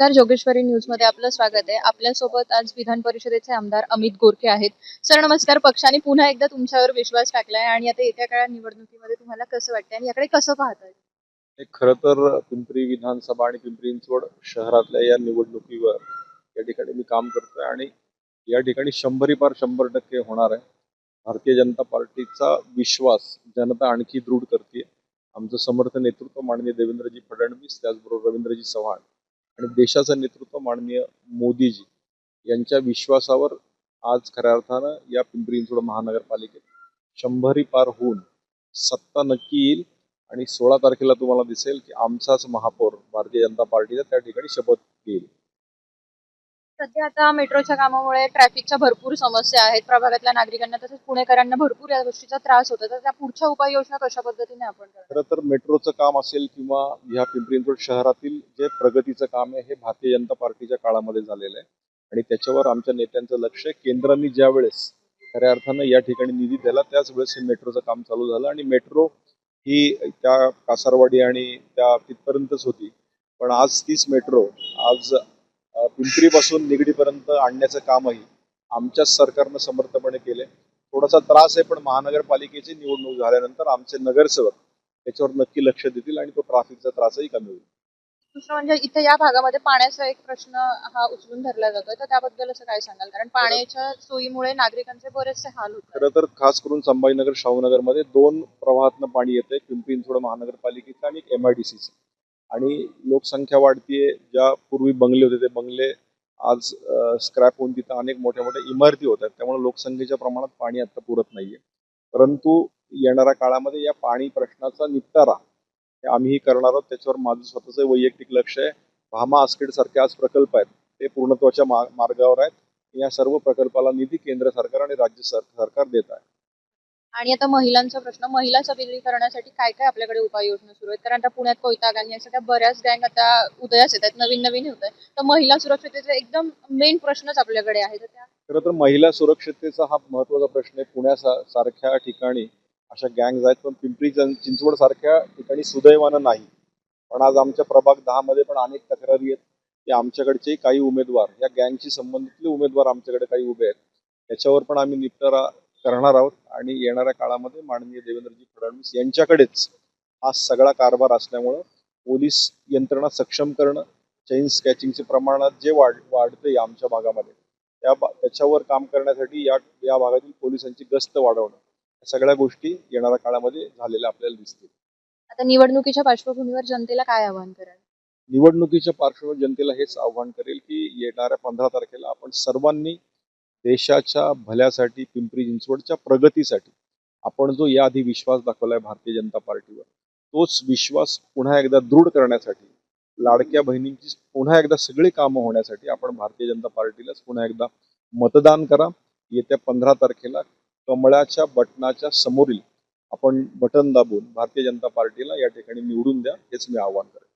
नमस्कार, जोगेश्वरी न्यूज मध्ये आपलं स्वागत आहे. आपल्यासोबत आज विधान परिषदेचे आमदार अमित गोरखे आहेत. सर नमस्कार. पक्षाने पुन्हा एकदा तुमच्यावर विश्वास टाकलाय आणि आता येत्या काळात निवडणुकीमध्ये तुम्हाला कसं वाटतंय आणि याकडे कसं पाहताय? खरं तर पिंपरी विधानसभा आणि पिंपरी चिंचवड शहरातल्या या निवडणुकीवर या ठिकाणी मी काम करतोय आणि या ठिकाणी 100% होणार आहे. भारतीय जनता पार्टीचा विश्वास जनता आणखी दृढ करते. आमचं समर्थ नेतृत्व माननीय देवेंद्रजी फडणवीस, त्याचबरोबर रवींद्रजी चव्हाण आणि देशाचं नेतृत्व माननीय मोदीजी यांच्या विश्वासावर आज खऱ्या अर्थानं या पिंपरी चिंचवड महानगरपालिकेत 100 पार होऊन सत्ता नक्की येईल आणि 16 तारखेला तुम्हाला दिसेल की आमचाच महापौर भारतीय जनता पार्टीचा त्या ठिकाणी शपथ घेईल. सध्या आता मेट्रोच्या कामामुळे ट्रॅफिकच्या भरपूर समस्या आहेत. प्रभागातल्या नागरिकांना तसेच पुणेकरांना भरपूर या गोष्टीचा त्रास होतो. तर त्या पुढच्या उपाययोजना कशा पद्धतीने आपण करणार? खरं तर मेट्रोचं काम असेल किंवा ह्या पिंपरी चिंचवड शहरातील जे प्रगतीचं काम आहे हे भारतीय जनता पार्टीच्या काळामध्ये झालेलं आहे आणि त्याच्यावर आमच्या नेत्यांचं लक्ष आहे. केंद्रांनी ज्या वेळेस खऱ्या अर्थानं या ठिकाणी निधी दिला त्याच वेळेस हे मेट्रोचं काम चालू झालं आणि मेट्रो ही त्या कासारवाडी आणि त्या तिथपर्यंतच होती. पण आज तीच मेट्रो आज पिंपरीपासून निगडीपर्यंत आणण्याचं कामही आमच्याच सरकारनं समर्थपणे केले. थोडासा त्रास आहे, पण महानगरपालिकेची निवडणूक झाल्यानंतर आमचे नगरसेवक त्याच्यावर नक्की लक्ष देतील आणि तो ट्रॅफिकचा त्रासही कमी होईल. दुसरं म्हणजे इथे या भागामध्ये पाण्याचा एक प्रश्न हा उचलून धरला जातोय. तर त्याबद्दल असं काय सांगाल? कारण पाण्याच्या सोयीमुळे नागरिकांचे बरेचसे हाल होतात. खरं तर खास करून संभाजीनगर शाहूनगरमध्ये 2 प्रवाहातनं पाणी येतंय, पिंपरी चिंचवड महानगरपालिकेचं आणि MIDCचं. आणि लोकसंख्या वाढतीये. ज्या पूर्वी बंगले होते ते बंगले आज स्क्रॅप होऊन तिथं अनेक मोठ्या मोठ्या इमारती होत आहेत. त्यामुळे लोकसंख्येच्या प्रमाणात पाणी आता पुरत नाहीये. परंतु येणाऱ्या काळामध्ये या पाणी प्रश्नाचा निपटारा हे आम्हीही करणार आहोत. त्याच्यावर माझं स्वतःचं वैयक्तिक लक्ष आहे. भामा आस्केड सारखे आज प्रकल्प आहेत ते पूर्णत्वाच्या मार्गावर आहेत. या सर्व प्रकल्पाला निधी केंद्र सरकार आणि राज्य सरकार देत आहे. आणि आता महिलांचा प्रश्न, महिला सबलीकरणासाठी काय काय आपल्याकडे उपाययोजना सुरू आहेत? कारण आता पुण्यात कोयता गँग या सगळ्या बऱ्याच गँग आता उदयास येत आहेत, नवीन नवीन होत आहे. तर महिला सुरक्षतेचा एकदम मेन प्रश्नच आपल्याकडे आहे. तर त्या खरं तर महिला सुरक्षतेचा हा महत्वाचा प्रश्न आहे. पुण्यासारख्या ठिकाणी अशा गँग्ज आहेत, पण पिंपरी चिंचवड सारख्या ठिकाणी सुदैवानं नाही. पण आज आमच्या प्रभाग 10 मध्ये पण अनेक तक्रारी आहेत की आमच्याकडचे काही उमेदवार या गँगशी संबंधितले उमेदवार आमच्याकडे काही उभे आहेत. त्याच्यावर पण आम्ही निपटारा करणार आहोत आणि येणाऱ्या काळामध्ये माननीय देवेंद्रजी फडणवीस यांच्याकडेच हा सगळा कारभार असल्यामुळं पोलीस यंत्रणा सक्षम करणं, चेन स्कॅचिंगचे प्रमाणात जे वाढतंय आमच्या भागामध्ये त्याच्यावर काम करण्यासाठी या भागातील पोलिसांची गस्त वाढवणं या सगळ्या गोष्टी येणाऱ्या काळामध्ये झालेल्या आपल्याला दिसतील. आता निवडणुकीच्या पार्श्वभूमीवर जनतेला काय आवाहन कराल? निवडणुकीच्या पार्श्वभूमीवर जनतेला हेच आव्हान करेल की येणाऱ्या 15 तारखेला आपण सर्वांनी देशाच्या भल्यासाठी, पिंपरी चिंचवडच्या प्रगतीसाठी आपण जो याआधी विश्वास दाखवलाय भारतीय जनता पार्टीवर, तोच विश्वास पुन्हा एकदा दृढ करण्यासाठी, लाडक्या बहिणींची पुन्हा एकदा सगळी कामं होण्यासाठी आपण भारतीय जनता पार्टीलाच पुन्हा एकदा मतदान करा. येत्या 15 तारखेला कमळाच्या बटनाच्या समोरील आपण बटन दाबून भारतीय जनता पार्टीला या ठिकाणी निवडून द्या, हेच मी आवाहन करेन.